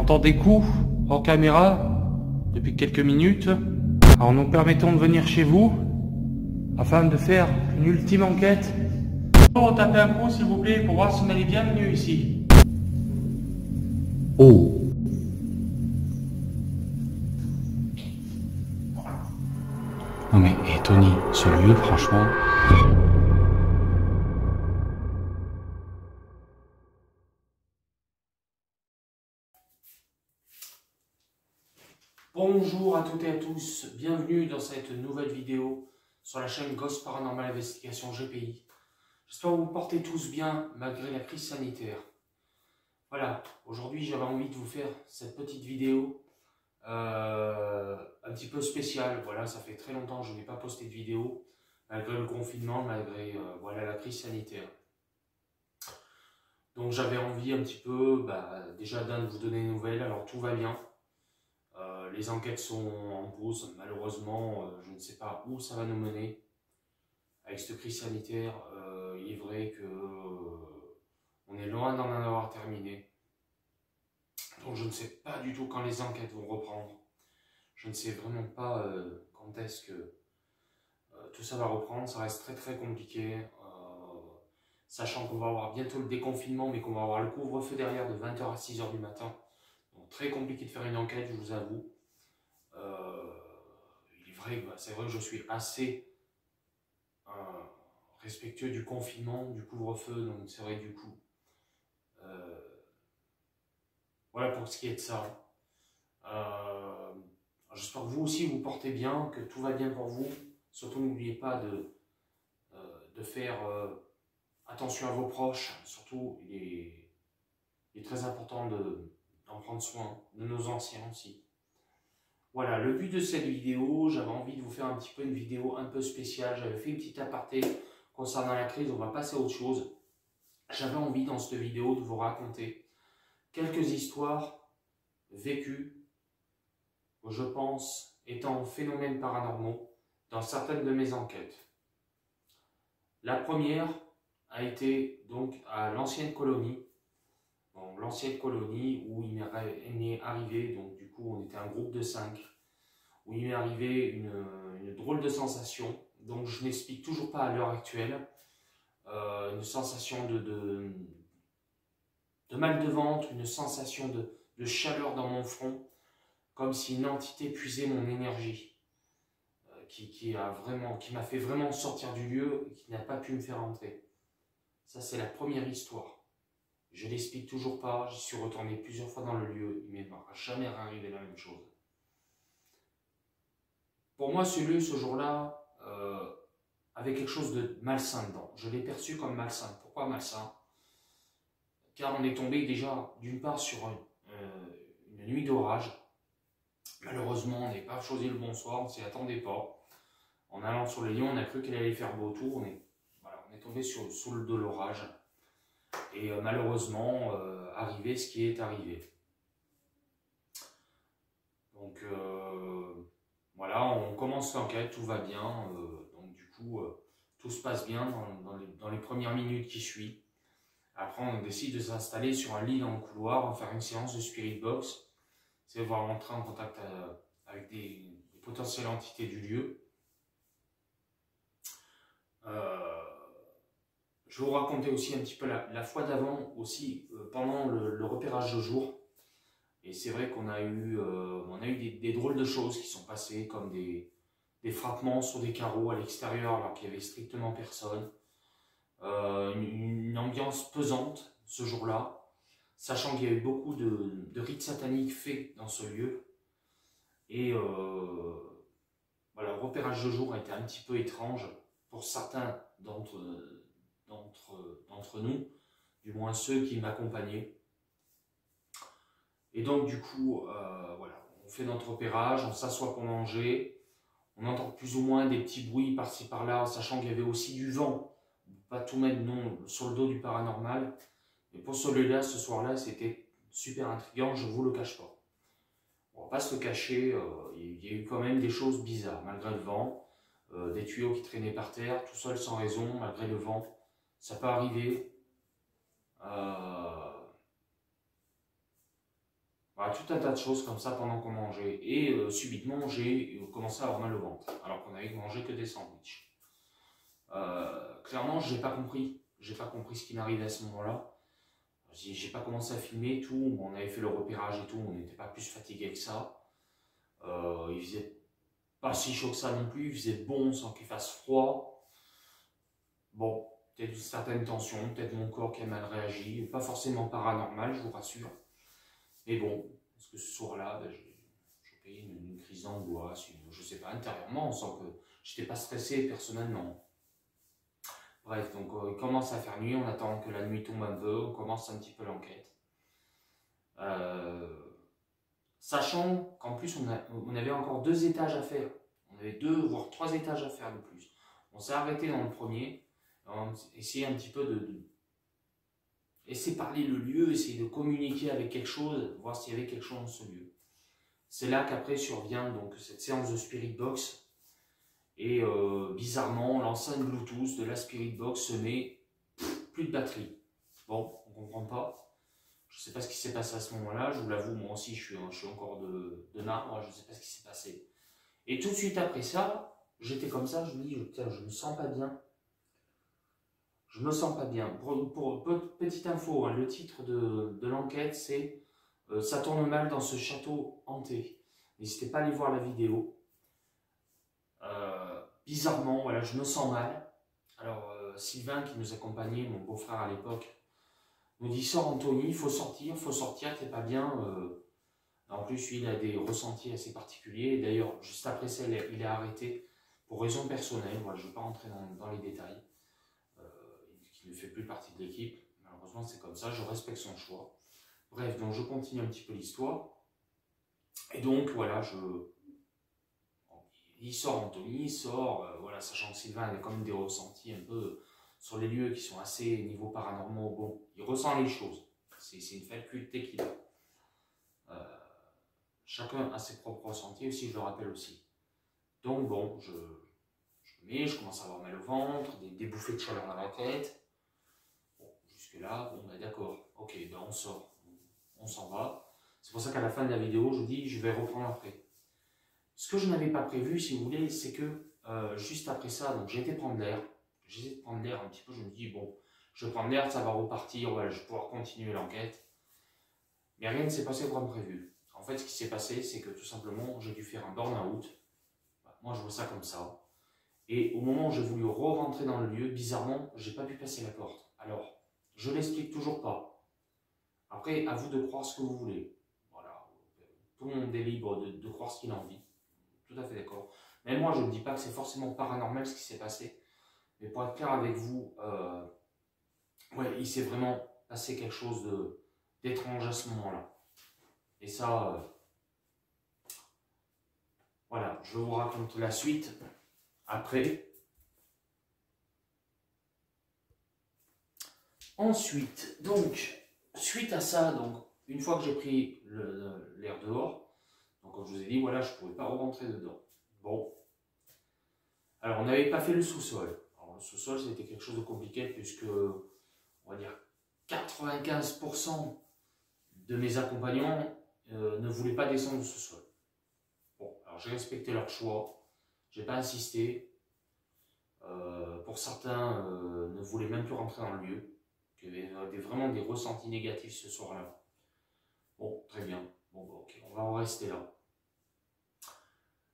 J'entends des coups hors caméra depuis quelques minutes. Alors nous permettons de venir chez vous afin de faire une ultime enquête. Retapez un coup s'il vous plaît pour voir si on est bienvenus ici. Oh. Non mais, et Tony, ce lieu, franchement... Bonjour à toutes et à tous, bienvenue dans cette nouvelle vidéo sur la chaîne Ghost Paranormal Investigation GPI. J'espère que vous vous portez tous bien malgré la crise sanitaire. Voilà, aujourd'hui j'avais envie de vous faire cette petite vidéo un petit peu spéciale. Voilà, ça fait très longtemps que je n'ai pas posté de vidéo malgré le confinement, malgré voilà, la crise sanitaire. Donc j'avais envie un petit peu, déjà de vous donner des nouvelles. Alors tout va bien. Les enquêtes sont en pause. Malheureusement, je ne sais pas où ça va nous mener. Avec cette crise sanitaire, il est vrai que on est loin d'en avoir terminé. Donc je ne sais pas du tout quand les enquêtes vont reprendre. Je ne sais vraiment pas quand est-ce que tout ça va reprendre. Ça reste très très compliqué. Sachant qu'on va avoir bientôt le déconfinement, mais qu'on va avoir le couvre-feu derrière de 20 h à 6 h du matin. Donc très compliqué de faire une enquête, je vous avoue. C'est vrai que je suis assez respectueux du confinement, du couvre-feu, donc c'est vrai du coup. Voilà pour ce qui est de ça. J'espère que vous aussi vous portez bien, que tout va bien pour vous. Surtout n'oubliez pas de faire attention à vos proches. Surtout il est très important d'en prendre soin, de nos anciens aussi. Voilà, le but de cette vidéo, j'avais envie de vous faire un petit peu une vidéo un peu spéciale. J'avais fait une petite aparté concernant la crise, on va passer à autre chose. J'avais envie dans cette vidéo de vous raconter quelques histoires vécues, je pense, étant phénomènes paranormaux dans certaines de mes enquêtes. La première a été donc à l'ancienne colonie. L'ancienne colonie où il m'est arrivé, donc du coup on était un groupe de 5, où il m'est arrivé une drôle de sensation, donc je n'explique toujours pas à l'heure actuelle, une sensation de mal de ventre, une sensation de chaleur dans mon front, comme si une entité puisait mon énergie, qui m'a fait vraiment sortir du lieu et qui n'a pas pu me faire entrer. Ça c'est la première histoire. Je ne l'explique toujours pas, j'y suis retourné plusieurs fois dans le lieu, il ne m'est jamais arrivé la même chose. Pour moi, ce lieu, ce jour-là, avait quelque chose de malsain dedans. Je l'ai perçu comme malsain. Pourquoi malsain? Car on est tombé déjà, d'une part, sur une nuit d'orage. Malheureusement, on n'est pas choisi le bon soir, on ne s'y attendait pas. En allant sur le lion, on a cru qu'il allait faire beau tour. On est tombé sous de l'orage. Et malheureusement, arrivé ce qui est arrivé. Donc voilà, on commence l'enquête, tout va bien. Donc du coup, tout se passe bien dans les premières minutes qui suivent. Après, on décide de s'installer sur un lit dans le couloir, on va faire une séance de spirit box. C'est voir rentrer en contact avec des potentielles entités du lieu. Je vais vous raconter aussi un petit peu la fois d'avant, aussi pendant le repérage de jour. Et c'est vrai qu'on a eu des drôles de choses qui sont passées, comme des frappements sur des carreaux à l'extérieur alors qu'il n'y avait strictement personne. Une ambiance pesante ce jour-là, sachant qu'il y a eu beaucoup de rites sataniques faits dans ce lieu. Et voilà, le repérage de jour a été un petit peu étrange pour certains d'entre nous, du moins ceux qui m'accompagnaient. Et donc du coup, voilà, on fait notre repérage, on s'assoit pour manger, on entend plus ou moins des petits bruits par-ci par-là, sachant qu'il y avait aussi du vent. Pas tout mettre non sur le dos du paranormal, mais pour celui-là, ce soir-là, c'était super intriguant, je ne vous le cache pas. On va pas se le cacher, il y a eu quand même des choses bizarres, malgré le vent, des tuyaux qui traînaient par terre, tout seul sans raison, malgré le vent, ça peut arriver. Voilà, tout un tas de choses comme ça pendant qu'on mangeait. Et subitement, j'ai commencé à avoir mal au ventre, alors qu'on avait mangé que des sandwichs. Clairement, j'ai pas compris. J'ai pas compris ce qui m'arrivait à ce moment-là. J'ai pas commencé à filmer et tout. On avait fait le repérage et tout. On n'était pas plus fatigué que ça. Il faisait pas si chaud que ça non plus. Il faisait bon sans qu'il fasse froid. Bon, peut-être une certaine tension, peut-être mon corps qui a mal réagi. Pas forcément paranormal, je vous rassure. Mais bon, parce que ce soir-là, ben, j'ai chopé une crise d'angoisse, je sais pas, intérieurement, on sent que j'étais pas stressé personnellement. Bref, donc il commence à faire nuit, on attend que la nuit tombe un peu, on commence un petit peu l'enquête. Sachant qu'en plus on avait encore 2 étages à faire, on avait 2 voire 3 étages à faire de plus. On s'est arrêté dans le premier, on essayait un petit peu essayer de parler le lieu, essayer de communiquer avec quelque chose, voir s'il y avait quelque chose dans ce lieu. C'est là qu'après survient donc cette séance de Spirit Box. Et bizarrement, l'enceinte Bluetooth de la Spirit Box se met plus de batterie. Bon, on ne comprend pas. Je ne sais pas ce qui s'est passé à ce moment-là. Je vous l'avoue, moi aussi, je suis encore de marbre. Je ne sais pas ce qui s'est passé. Et tout de suite après ça, j'étais comme ça. Je me dis, tiens, je me sens pas bien. Je me sens pas bien. Pour petite info, hein, le titre de l'enquête, c'est ça tourne mal dans ce château hanté. N'hésitez pas à aller voir la vidéo. Bizarrement, voilà, je me sens mal. Alors, Sylvain, qui nous accompagnait, mon beau-frère à l'époque, nous dit, sors Anthony, il faut sortir, t'es pas bien. En plus, lui, il a des ressentis assez particuliers. D'ailleurs, juste après ça, il est arrêté pour raisons personnelles. Voilà, je ne vais pas rentrer dans les détails. Il ne fait plus partie de l'équipe. Malheureusement, c'est comme ça, je respecte son choix. Bref, donc je continue un petit peu l'histoire. Et donc, voilà, il sort Anthony, il sort, voilà, sachant que Sylvain avait quand même des ressentis un peu sur les lieux qui sont assez niveau paranormaux. Bon, il ressent les choses. C'est une faculté qu'il a. Chacun a ses propres ressentis aussi, je le rappelle aussi. Donc bon, je commence à avoir mal au ventre, des bouffées de chaleur dans la tête. Bon, jusque là, bon, ben d'accord, ok, ben on sort, on s'en va. C'est pour ça qu'à la fin de la vidéo, je dis, je vais reprendre après. Ce que je n'avais pas prévu, si vous voulez, c'est que juste après ça, donc j'ai été prendre l'air. J'essaie de prendre l'air un petit peu, je me dis, bon, je vais prendre l'air, ça va repartir, voilà, je vais pouvoir continuer l'enquête. Mais rien ne s'est passé comme prévu. En fait, ce qui s'est passé, c'est que tout simplement, j'ai dû faire un burn-out. Moi, je vois ça comme ça. Et au moment où j'ai voulu re-rentrer dans le lieu, bizarrement, j'ai pas pu passer la porte. Alors, je l'explique toujours pas. Après, à vous de croire ce que vous voulez. Voilà. Tout le monde est libre de croire ce qu'il a envie. Tout à fait d'accord. Mais moi, je ne dis pas que c'est forcément paranormal ce qui s'est passé. Mais pour être clair avec vous, ouais, il s'est vraiment passé quelque chose d'étrange à ce moment-là. Et ça, voilà, je vous raconte la suite après. Ensuite, donc, suite à ça, donc, une fois que j'ai pris l'air dehors, donc comme je vous ai dit, voilà, je ne pouvais pas rentrer dedans. Bon. Alors, on n'avait pas fait le sous-sol. Alors, le sous-sol, c'était quelque chose de compliqué puisque, on va dire, 95% de mes accompagnants ne voulaient pas descendre au sous-sol. Bon, alors j'ai respecté leur choix, j'ai pas insisté. Pour certains, ne voulaient même plus rentrer dans le lieu. Il y avait vraiment des ressentis négatifs ce soir-là. Bon, très bien. Bon, ok, on va en rester là.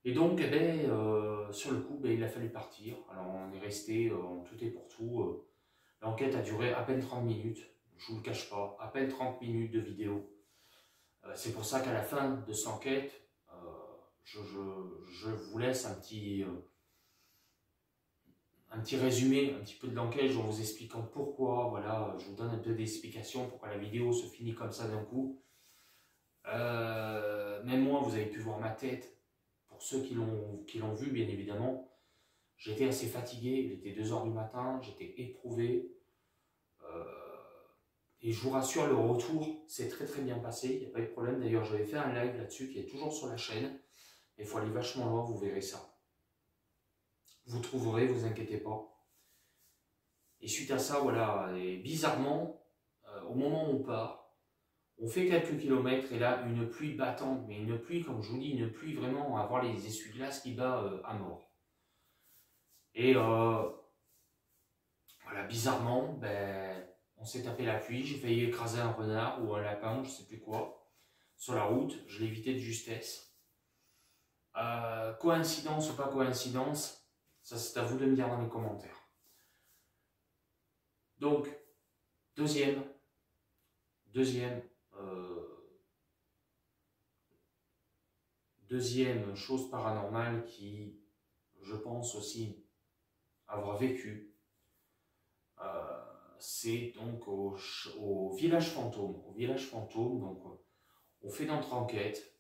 Et donc, eh ben, sur le coup, ben, il a fallu partir. Alors, on est resté en tout et pour tout. L'enquête a duré à peine 30 minutes. Je ne vous le cache pas, à peine 30 minutes de vidéo. C'est pour ça qu'à la fin de cette enquête, je vous laisse un petit résumé, un petit peu de l'enquête, en vous expliquant pourquoi, voilà, je vous donne un peu d'explications, pourquoi la vidéo se finit comme ça d'un coup. Même moi, vous avez pu voir ma tête, pour ceux qui l'ont vu, bien évidemment. J'étais assez fatigué, il était 2 h du matin, j'étais éprouvé. Et je vous rassure, le retour s'est très très bien passé, il n'y a pas eu de problème. D'ailleurs, j'avais fait un live là-dessus qui est toujours sur la chaîne. Il faut aller vachement loin, vous verrez ça. Vous trouverez, vous inquiétez pas. Et suite à ça, voilà, et bizarrement, au moment où on part, On fait quelques kilomètres et là, une pluie battante, mais une pluie, comme je vous dis, une pluie vraiment à voir les essuie-glaces qui bat à mort. Et voilà, bizarrement, ben, on s'est tapé la pluie, j'ai failli écraser un renard ou un lapin, je ne sais plus quoi, sur la route, je l'ai évité de justesse. Coïncidence ou pas coïncidence, ça c'est à vous de me dire dans les commentaires. Donc, deuxième chose paranormale qui, je pense aussi avoir vécu, c'est donc au village fantôme. Au village fantôme, donc on fait notre enquête.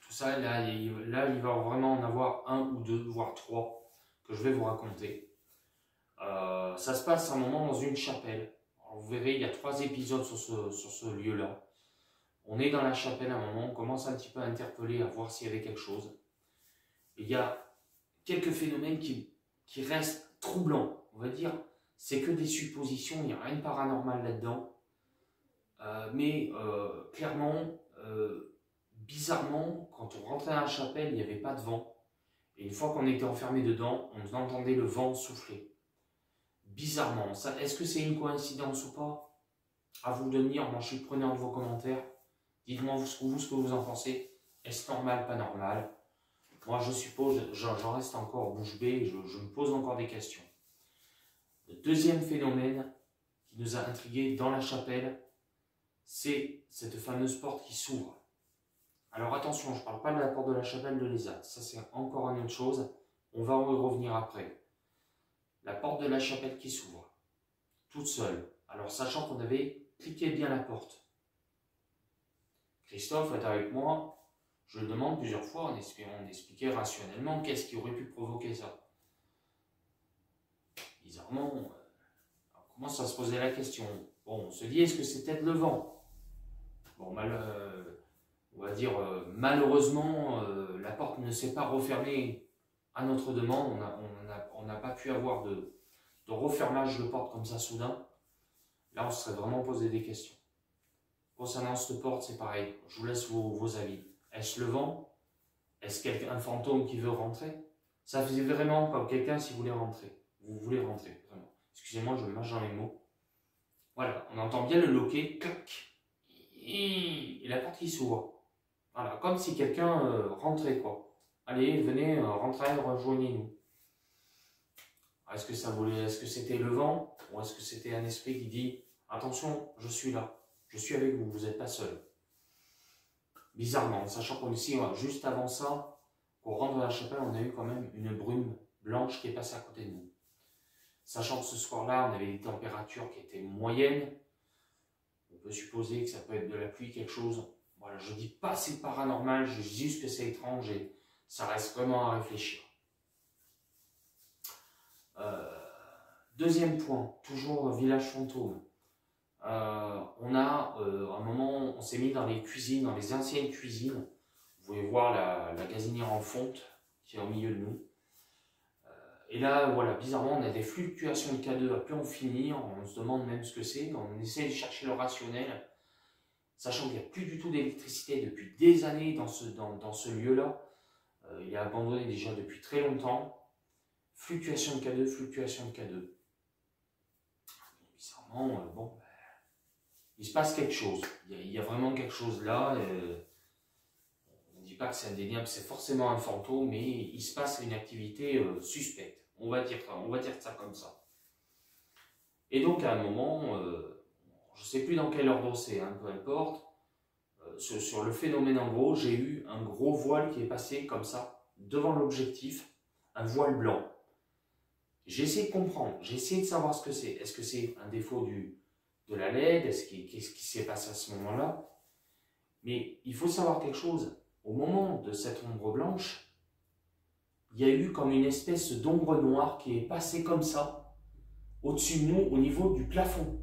Tout ça, là, il va vraiment en avoir un ou deux, voire trois, que je vais vous raconter. Ça se passe un moment dans une chapelle. Alors, vous verrez, il y a 3 épisodes sur ce lieu-là. On est dans la chapelle à un moment, on commence un petit peu à interpeller, à voir s'il y avait quelque chose. Et il y a quelques phénomènes qui restent troublants, on va dire. C'est que des suppositions, il n'y a rien de paranormal là-dedans. Mais clairement, bizarrement, quand on rentrait dans la chapelle, il n'y avait pas de vent. Et une fois qu'on était enfermé dedans, on entendait le vent souffler. Bizarrement, est-ce que c'est une coïncidence ou pas? À vous de me dire, moi je suis preneur de vos commentaires. Dites-moi ce que vous en pensez. Est-ce normal, pas normal? Moi je suppose, j'en reste encore bouche bée, je me pose encore des questions. Le deuxième phénomène qui nous a intrigués dans la chapelle, c'est cette fameuse porte qui s'ouvre. Alors attention, je ne parle pas de la porte de la chapelle de l'ESAT, ça c'est encore une autre chose, on va en y revenir après. La porte de la chapelle qui s'ouvre, toute seule. Alors sachant qu'on avait cliqué bien la porte. Christophe est avec moi, je le demande plusieurs fois en espérant d'expliquer rationnellement qu'est-ce qui aurait pu provoquer ça. Bizarrement, on commence à se poser la question. Bon, on se dit, est-ce que c'est peut-être le vent? Bon, on va dire, malheureusement, la porte ne s'est pas refermée à notre demande. On n'a pas pu avoir de refermage de porte comme ça soudain. Là, on se serait vraiment posé des questions. Concernant cette porte, c'est pareil. Je vous laisse vos avis. Est-ce le vent? Est-ce un fantôme qui veut rentrer? Ça faisait vraiment comme quelqu'un s'il voulait rentrer. Vous voulez rentrer, vraiment. Excusez-moi, je me mâche dans les mots. Voilà, on entend bien le loquet, clac, et la porte qui s'ouvre. Voilà, comme si quelqu'un rentrait, quoi. Allez, venez, rentrez, rejoignez-nous. Est-ce que c'était le vent, ou est-ce que c'était un esprit qui dit « Attention, je suis là, je suis avec vous, vous n'êtes pas seul ». Bizarrement, sachant qu'on ici, juste avant ça, qu'on rentre dans la chapelle, on a eu quand même une brume blanche qui est passée à côté de nous. Sachant que ce soir-là, on avait des températures qui étaient moyennes, on peut supposer que ça peut être de la pluie, quelque chose. Voilà, je ne dis pas c'est paranormal, je dis juste que c'est étrange et ça reste vraiment à réfléchir. Deuxième point, toujours village fantôme. On a, un moment, on s'est mis dans les cuisines, dans les anciennes cuisines. Vous pouvez voir la gazinière en fonte qui est au milieu de nous. Et là, voilà, bizarrement, on a des fluctuations de K2 à plus en finir. On se demande même ce que c'est. On essaie de chercher le rationnel, sachant qu'il n'y a plus du tout d'électricité depuis des années dans ce lieu-là. Il est abandonné déjà depuis très longtemps. Fluctuation de K2, fluctuation de K2. Bizarrement, bon, il se passe quelque chose. Il y a vraiment quelque chose là. On ne dit pas que c'est indéniable, c'est forcément un fantôme, mais il se passe une activité suspecte. On va dire ça comme ça. Et donc à un moment, je ne sais plus dans quel ordre c'est, hein, peu importe, sur le phénomène en gros, j'ai eu un gros voile qui est passé comme ça, devant l'objectif, un voile blanc. J'ai essayé de comprendre, j'ai essayé de savoir ce que c'est. Est-ce que c'est un défaut de la LED? Qu'est-ce qui s'est passé à ce moment-là? Mais il faut savoir quelque chose. Au moment de cette ombre blanche, il y a eu comme une espèce d'ombre noire qui est passée comme ça, au-dessus de nous, au niveau du plafond.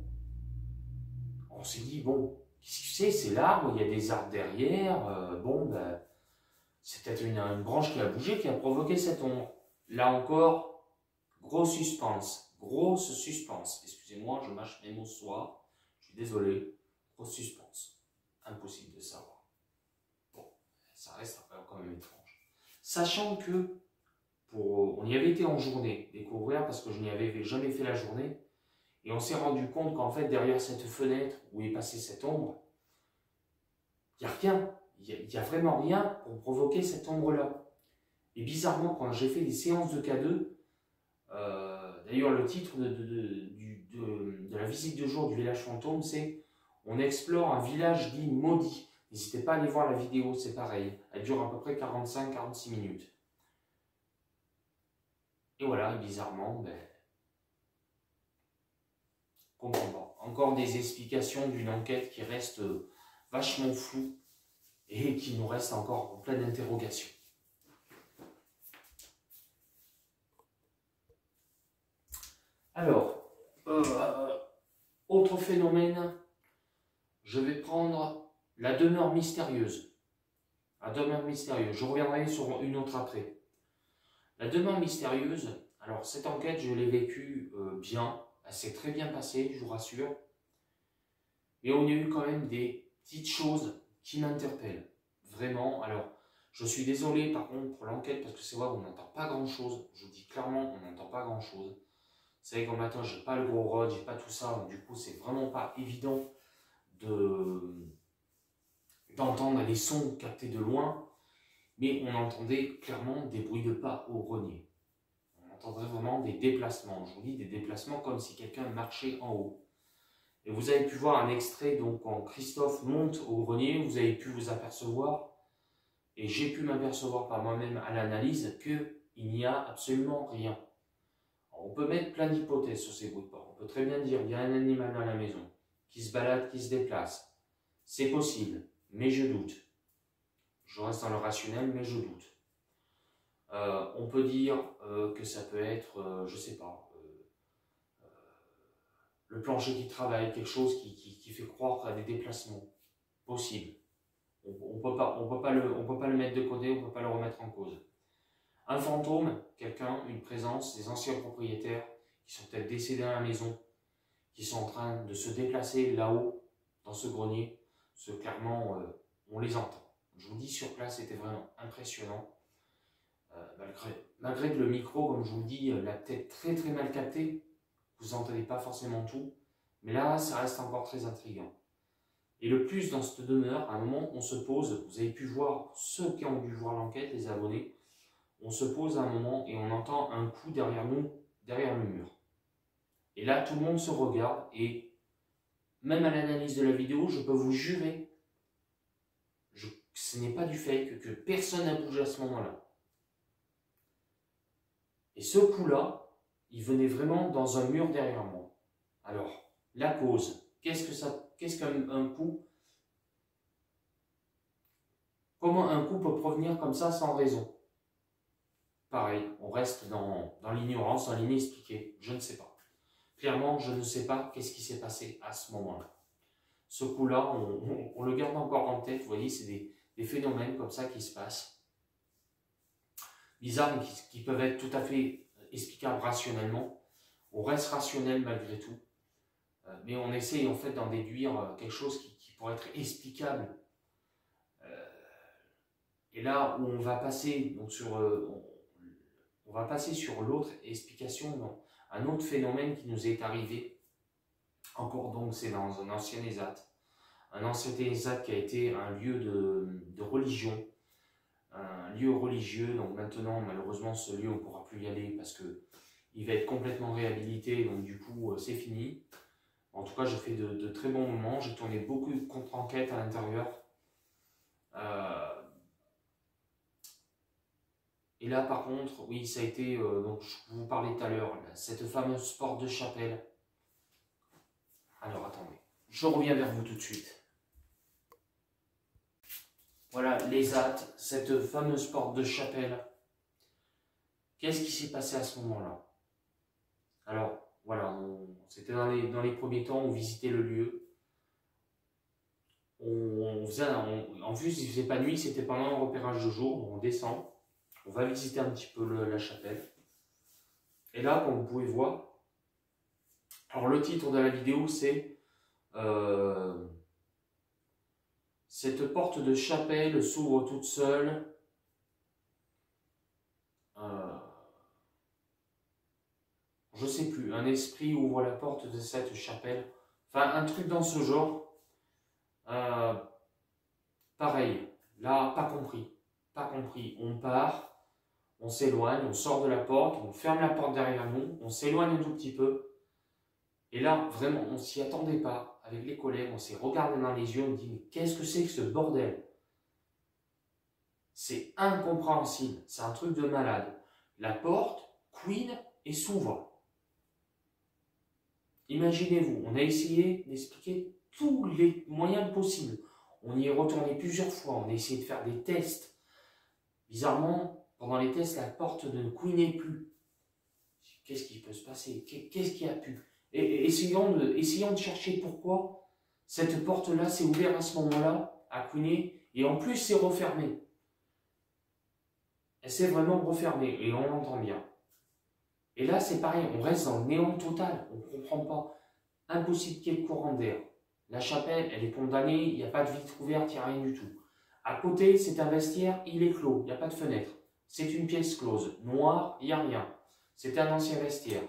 On s'est dit, bon, qu'est-ce que c'est l'arbre, il y a des arbres derrière, bon, ben, c'est peut-être une branche qui a bougé, qui a provoqué cette ombre. Là encore, grosse suspense. Excusez-moi, je mâche mes mots ce soir, je suis désolé. Grosse suspense. Impossible de savoir. Bon, ça reste quand même étrange. Sachant que, on y avait été en journée découvrir, parce que je n'y avais jamais fait la journée, et on s'est rendu compte qu'en fait, derrière cette fenêtre où est passée cette ombre, il n'y a rien. Il n'y a vraiment rien pour provoquer cette ombre-là. Et bizarrement, quand j'ai fait des séances de K2, d'ailleurs le titre de la visite de jour du village fantôme, c'est « On explore un village dit maudit ». N'hésitez pas à aller voir la vidéo, c'est pareil. Elle dure à peu près 45-46 minutes. Et voilà, bizarrement, ben, comprends pas. Encore des explications d'une enquête qui reste vachement floue et qui nous reste encore en pleine interrogation. Alors, autre phénomène, je vais prendre la demeure mystérieuse. La demeure mystérieuse, je reviendrai sur une autre après. La demeure mystérieuse, alors cette enquête, je l'ai vécue bien, elle s'est très bien passée, je vous rassure. Mais on a eu quand même des petites choses qui m'interpellent, vraiment. Alors, je suis désolé par contre pour l'enquête, parce que c'est vrai qu'on n'entend pas grand-chose. Je vous dis clairement, on n'entend pas grand-chose. C'est vrai qu'au matin, j'ai pas le gros rod, j'ai pas tout ça, donc du coup, c'est vraiment pas évident d'entendre les sons captés de loin, mais on entendait clairement des bruits de pas au grenier. On entendrait vraiment des déplacements. Je vous dis des déplacements comme si quelqu'un marchait en haut. Et vous avez pu voir un extrait, donc quand Christophe monte au grenier, vous avez pu vous apercevoir, et j'ai pu m'apercevoir par moi-même à l'analyse, qu'il n'y a absolument rien. On peut mettre plein d'hypothèses sur ces bruits de pas. On peut très bien dire, il y a un animal dans la maison, qui se balade, qui se déplace. C'est possible, mais je doute. Je reste dans le rationnel, mais je doute. On peut dire que ça peut être, je sais pas, le plancher qui travaille, quelque chose qui fait croire à des déplacements. Possible. On peut pas le mettre de côté, on ne peut pas le remettre en cause. Un fantôme, quelqu'un, une présence, des anciens propriétaires qui sont peut-être décédés dans la maison, qui sont en train de se déplacer là-haut, dans ce grenier, parce que clairement, on les entend. Je vous dis, sur place, c'était vraiment impressionnant. Malgré que le micro, comme je vous le dis, l'a peut-être très très mal capté, vous n'entendez pas forcément tout, mais là, ça reste encore très intriguant. Et le plus dans cette demeure, à un moment, on se pose, vous avez pu voir, ceux qui ont dû voir l'enquête, les abonnés, on se pose à un moment et on entend un coup derrière nous, derrière le mur. Et là, tout le monde se regarde et même à l'analyse de la vidéo, je peux vous jurer, ce n'est pas du fake, que personne n'a bougé à ce moment-là. Et ce coup-là, il venait vraiment dans un mur derrière moi. Alors, la cause, qu'est-ce qu'un coup? Comment un coup peut provenir comme ça sans raison? Pareil, on reste dans l'ignorance, dans l'inexpliqué, je ne sais pas. Clairement, je ne sais pas qu'est-ce qui s'est passé à ce moment-là. Ce coup-là, on le garde encore en tête, vous voyez, c'est des phénomènes comme ça qui se passent. Bizarres, mais qui peuvent être tout à fait explicables rationnellement. On reste rationnel malgré tout. Mais on essaye en fait d'en déduire quelque chose qui pourrait être explicable. Et là où on va passer donc on va passer sur l'autre explication, donc, un autre phénomène qui nous est arrivé. Encore donc, c'est dans un ancien ESAT. Un ancien ESAT qui a été un lieu de religion, un lieu religieux. Donc maintenant, malheureusement, ce lieu, on ne pourra plus y aller parce qu'il va être complètement réhabilité. Donc du coup, c'est fini. En tout cas, j'ai fait de très bons moments. J'ai tourné beaucoup de contre-enquêtes à l'intérieur. Et là, par contre, oui, ça a été, donc je vous parlais tout à l'heure, cette fameuse porte de chapelle. Alors, attendez, je reviens vers vous tout de suite. Voilà, l'ESAT, cette fameuse porte de chapelle. Qu'est-ce qui s'est passé à ce moment-là? Alors, voilà, c'était dans les premiers temps, on visitait le lieu. En plus, il ne faisait pas nuit, c'était pendant un repérage de jour, on descend. On va visiter un petit peu la chapelle. Et là, comme vous pouvez voir, alors le titre de la vidéo, c'est Cette porte de chapelle s'ouvre toute seule. Je sais plus, un esprit ouvre la porte de cette chapelle. Enfin, un truc dans ce genre. Pareil, là, pas compris. Pas compris. On part, on s'éloigne, on sort de la porte, on ferme la porte derrière nous, on s'éloigne un tout petit peu. Et là, vraiment, on s'y attendait pas. Avec les collègues, on s'est regardé dans les yeux, on dit, mais qu'est-ce que c'est que ce bordel? C'est incompréhensible, c'est un truc de malade. La porte couine et s'ouvre. Imaginez-vous, on a essayé d'expliquer tous les moyens possibles. On y est retourné plusieurs fois, on a essayé de faire des tests. Bizarrement, pendant les tests, la porte ne couinait plus. Qu'est-ce qui peut se passer? Qu'est-ce qui a pu? Et essayons de chercher pourquoi cette porte-là s'est ouverte à ce moment-là, à couiner, et en plus c'est refermé. Elle s'est vraiment refermée, et on l'entend bien. Et là, c'est pareil, on reste dans le néant total, on ne comprend pas. Impossible qu'il y ait de courant d'air. La chapelle, elle est condamnée, il n'y a pas de vitre ouverte, il n'y a rien du tout. À côté, c'est un vestiaire, il est clos, il n'y a pas de fenêtre. C'est une pièce close, noire, il n'y a rien. C'est un ancien vestiaire.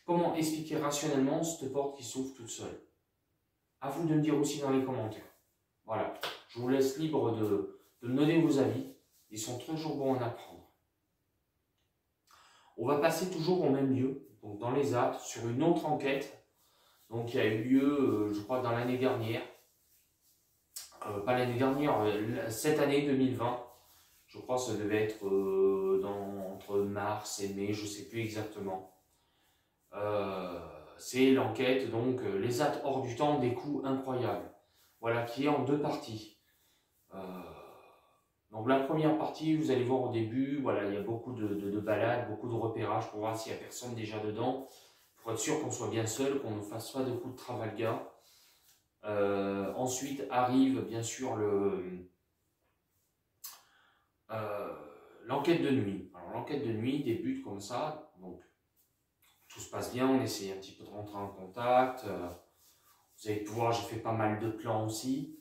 Comment expliquer rationnellement cette porte qui s'ouvre toute seule? À vous de me dire aussi dans les commentaires. Voilà, je vous laisse libre de me donner vos avis. Ils sont toujours bons à apprendre. On va passer toujours au même lieu, donc dans les Alpes, sur une autre enquête. Donc il y a eu lieu, je crois, dans l'année dernière. Pas l'année dernière, cette année 2020. Je crois que ça devait être entre mars et mai, je ne sais plus exactement. C'est l'enquête, donc les actes hors du temps, des coups incroyables. Voilà, qui est en deux parties. Donc la première partie, vous allez voir au début, voilà, il y a beaucoup de balades, beaucoup de repérages pour voir s'il n'y a personne déjà dedans, pour être sûr qu'on soit bien seul, qu'on ne fasse pas de coups de Travalga. Ensuite arrive bien sûr l'enquête de nuit. Alors l'enquête de nuit débute comme ça, donc tout se passe bien, on essaye un petit peu de rentrer en contact. Vous allez pouvoir, j'ai fait pas mal de plans aussi.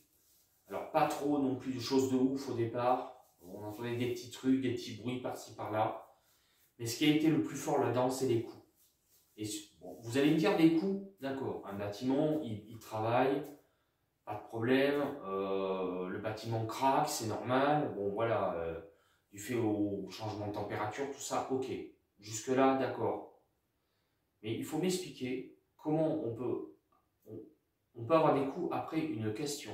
Alors pas trop non plus de choses de ouf au départ. On entendait des petits trucs, des petits bruits par-ci par-là. Mais ce qui a été le plus fort là-dedans, c'est les coups. Et bon, vous allez me dire des coups, d'accord, un bâtiment, il travaille, pas de problème, le bâtiment craque, c'est normal, bon voilà, du fait au changement de température, tout ça, ok. Jusque-là, d'accord. Mais il faut m'expliquer comment on peut avoir des coups après une question.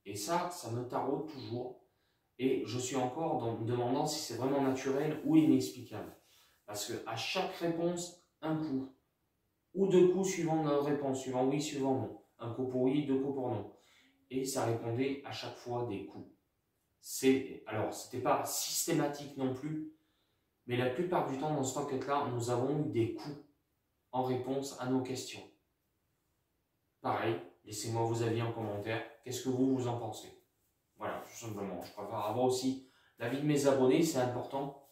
Et ça me taraude toujours. Et je suis encore me demandant si c'est vraiment naturel ou inexplicable. Parce qu'à chaque réponse, un coup. Ou deux coups suivant notre réponse, suivant oui, suivant non. Un coup pour oui, deux coups pour non. Et ça répondait à chaque fois des coups. Alors, ce n'était pas systématique non plus, mais la plupart du temps dans cette enquête-là, nous avons eu des coups en réponse à nos questions. Pareil, laissez-moi vos avis en commentaire. Qu'est-ce que vous en pensez? Voilà, tout simplement. Je préfère avoir aussi l'avis de mes abonnés, c'est important.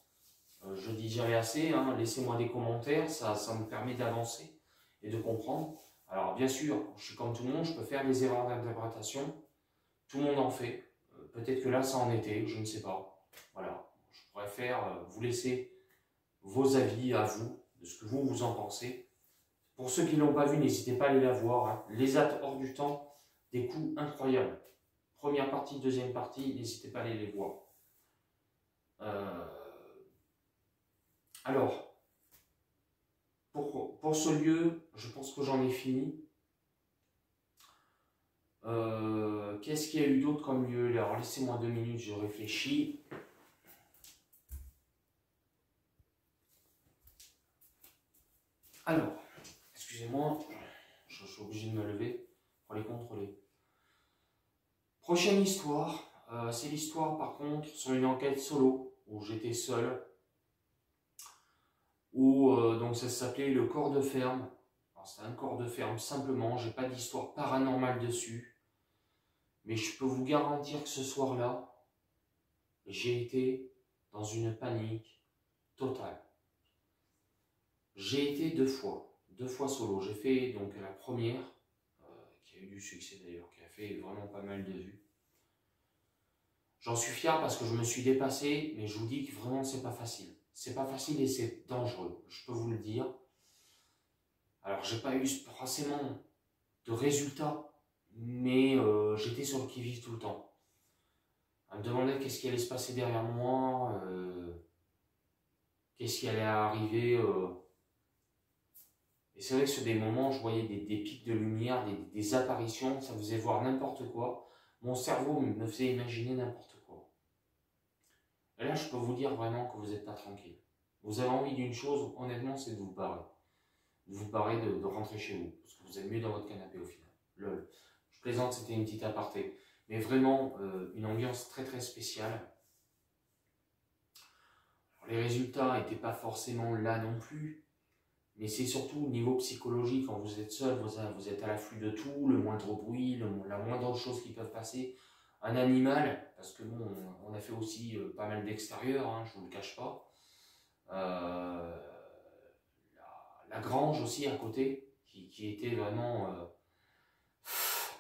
Je dirai assez, hein. Laissez-moi des commentaires, ça me permet d'avancer et de comprendre. Alors bien sûr, je suis comme tout le monde, je peux faire des erreurs d'interprétation. Tout le monde en fait. Peut-être que là, ça en était, je ne sais pas. Voilà, je préfère vous laisser vos avis à vous, de ce que vous en pensez. Pour ceux qui ne l'ont pas vu, n'hésitez pas à aller la voir. Hein. Les actes hors du temps, des coups incroyables. Première partie, deuxième partie, n'hésitez pas à aller les voir. Alors, pour ce lieu, je pense que j'en ai fini. Qu'est-ce qu'il y a eu d'autre comme lieu? Alors, laissez-moi 2 minutes, je réfléchis. Alors, excusez-moi, je suis obligé de me lever pour les contrôler. Prochaine histoire, c'est l'histoire par contre sur une enquête solo, où j'étais seul, où donc ça s'appelait le corps de ferme. C'est un corps de ferme simplement, j'ai pas d'histoire paranormale dessus, mais je peux vous garantir que ce soir-là, j'ai été dans une panique totale. J'ai été 2 fois solo. J'ai fait donc la première, qui a eu du succès d'ailleurs, qui a fait vraiment pas mal de vues. J'en suis fier parce que je me suis dépassé, mais je vous dis que vraiment c'est pas facile. C'est pas facile et c'est dangereux, je peux vous le dire. Alors j'ai pas eu forcément de résultats, mais j'étais sur le qui-vive tout le temps. À me demander qu'est-ce qui allait se passer derrière moi, qu'est-ce qui allait arriver. Et c'est vrai que sur des moments, je voyais des pics de lumière, des apparitions, ça faisait voir n'importe quoi. Mon cerveau me faisait imaginer n'importe quoi. Et là, je peux vous dire vraiment que vous n'êtes pas tranquille. Vous avez envie d'une chose, honnêtement, c'est de vous barrer. De vous barrer, de rentrer chez vous. Parce que vous êtes mieux dans votre canapé au final. Lol. Je plaisante, c'était une petite aparté. Mais vraiment, une ambiance très très spéciale. Alors, les résultats n'étaient pas forcément là non plus. Mais c'est surtout au niveau psychologique, quand vous êtes seul, vous êtes à l'afflux de tout, le moindre bruit, la moindre chose qui peuvent passer. Un animal, parce que bon, on a fait aussi pas mal d'extérieur, hein, je ne vous le cache pas. La grange aussi à côté, qui était vraiment,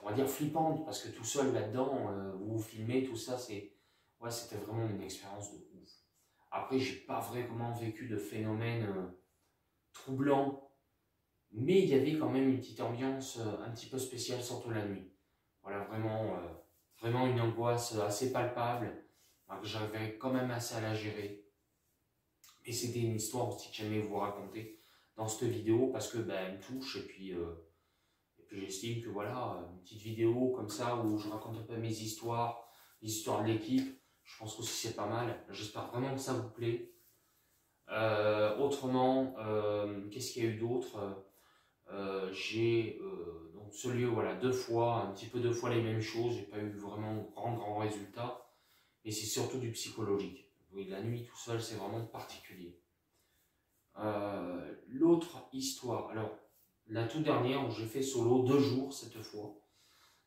on va dire, flippante, parce que tout seul là-dedans, vous vous filmez, tout ça, ouais, c'était vraiment une expérience de ouf. Après, j'ai pas vraiment vécu de phénomène troublant, mais il y avait quand même une petite ambiance un petit peu spéciale, surtout la nuit. Voilà, vraiment une angoisse assez palpable, que j'avais quand même assez à la gérer. Mais c'était une histoire aussi que j'aimais vous raconter dans cette vidéo, parce que elle me touche, et puis j'estime que voilà, une petite vidéo comme ça, où je raconte un peu mes histoires, les histoires de l'équipe, je pense que c'est pas mal. J'espère vraiment que ça vous plaît. Autrement, qu'est-ce qu'il y a eu d'autre? J'ai donc ce lieu, voilà, un petit peu deux fois les mêmes choses. J'ai pas eu vraiment grand résultat, mais c'est surtout du psychologique. Oui, la nuit tout seul, c'est vraiment particulier. L'autre histoire, alors la toute dernière où j'ai fait solo 2 jours cette fois,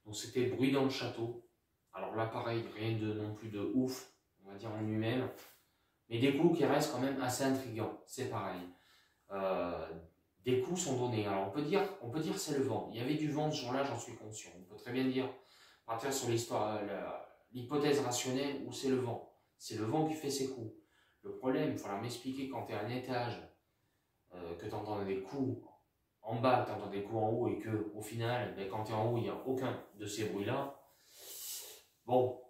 donc c'était Bruit dans le château. Alors là pareil, rien de non plus de ouf, on va dire en lui-même, mais des coups qui restent quand même assez intrigants, c'est pareil. Des coups sont donnés, alors on peut dire c'est le vent, il y avait du vent ce jour-là, j'en suis conscient, on peut très bien dire, partir sur l'hypothèse rationnelle où c'est le vent qui fait ses coups. Le problème, il faudra m'expliquer quand tu es à un étage, que tu entends des coups en bas, tu entends des coups en haut, et que au final, quand tu es en haut, il n'y a aucun de ces bruits-là. Bon,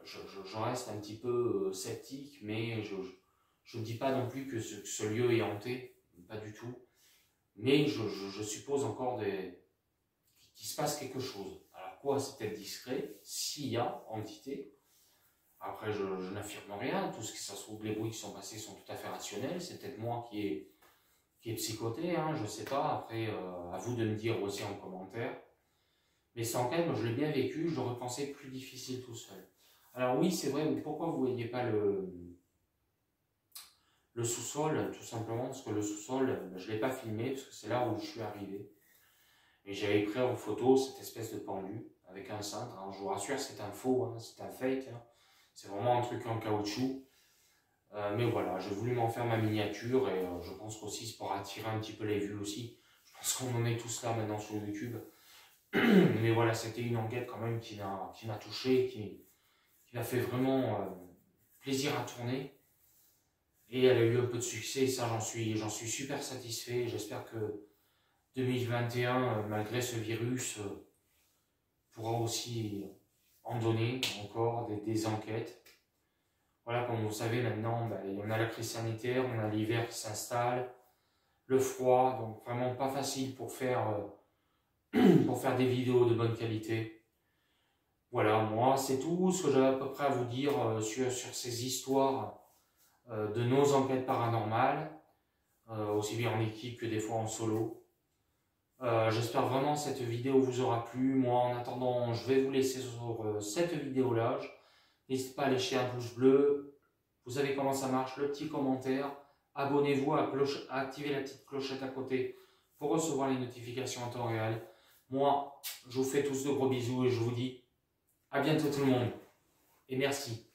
j'en reste un petit peu sceptique, mais je ne dis pas non plus que ce lieu est hanté, pas du tout. Mais je suppose encore qu'il se passe quelque chose. Alors quoi, c'est peut-être discret, s'il y a entité. Après, je n'affirme rien, tout ce qui ça se trouve, les bruits qui sont passés sont tout à fait rationnels. C'est peut-être moi qui est psychoté, hein, je ne sais pas. Après, à vous de me dire aussi en commentaire. Mais sans quand même, je l'ai bien vécu, je l'aurais pensé plus difficile tout seul. Alors oui, c'est vrai, pourquoi vous ne voyez pas le sous-sol? Tout simplement parce que le sous-sol, je ne l'ai pas filmé, parce que c'est là où je suis arrivé. Et j'avais pris en photo cette espèce de pendu avec un cintre. Alors, je vous rassure, c'est un faux, hein, c'est un fake. Hein. C'est vraiment un truc en caoutchouc. Mais voilà, j'ai voulu m'en faire ma miniature, et je pense qu'aussi c'est pour attirer un petit peu les vues aussi. Je pense qu'on en est tous là maintenant sur YouTube. Mais voilà, c'était une enquête quand même qui m'a touché, qui m'a fait vraiment plaisir à tourner. Et elle a eu un peu de succès, et ça j'en suis super satisfait. J'espère que 2021, malgré ce virus, pourra aussi en donner encore des enquêtes. Voilà, comme vous savez maintenant, on a la crise sanitaire, on a l'hiver qui s'installe, le froid, donc vraiment pas facile pour faire des vidéos de bonne qualité. Voilà, moi c'est tout ce que j'avais à peu près à vous dire sur ces histoires de nos enquêtes paranormales, aussi bien en équipe que des fois en solo. J'espère vraiment que cette vidéo vous aura plu. Moi, en attendant, je vais vous laisser sur cette vidéo-là. N'hésitez pas à lâcher un pouce bleu. Vous savez comment ça marche, le petit commentaire. Abonnez-vous, à activer la petite clochette à côté pour recevoir les notifications en temps réel. Moi, je vous fais tous de gros bisous et je vous dis à bientôt tout le monde. Et merci.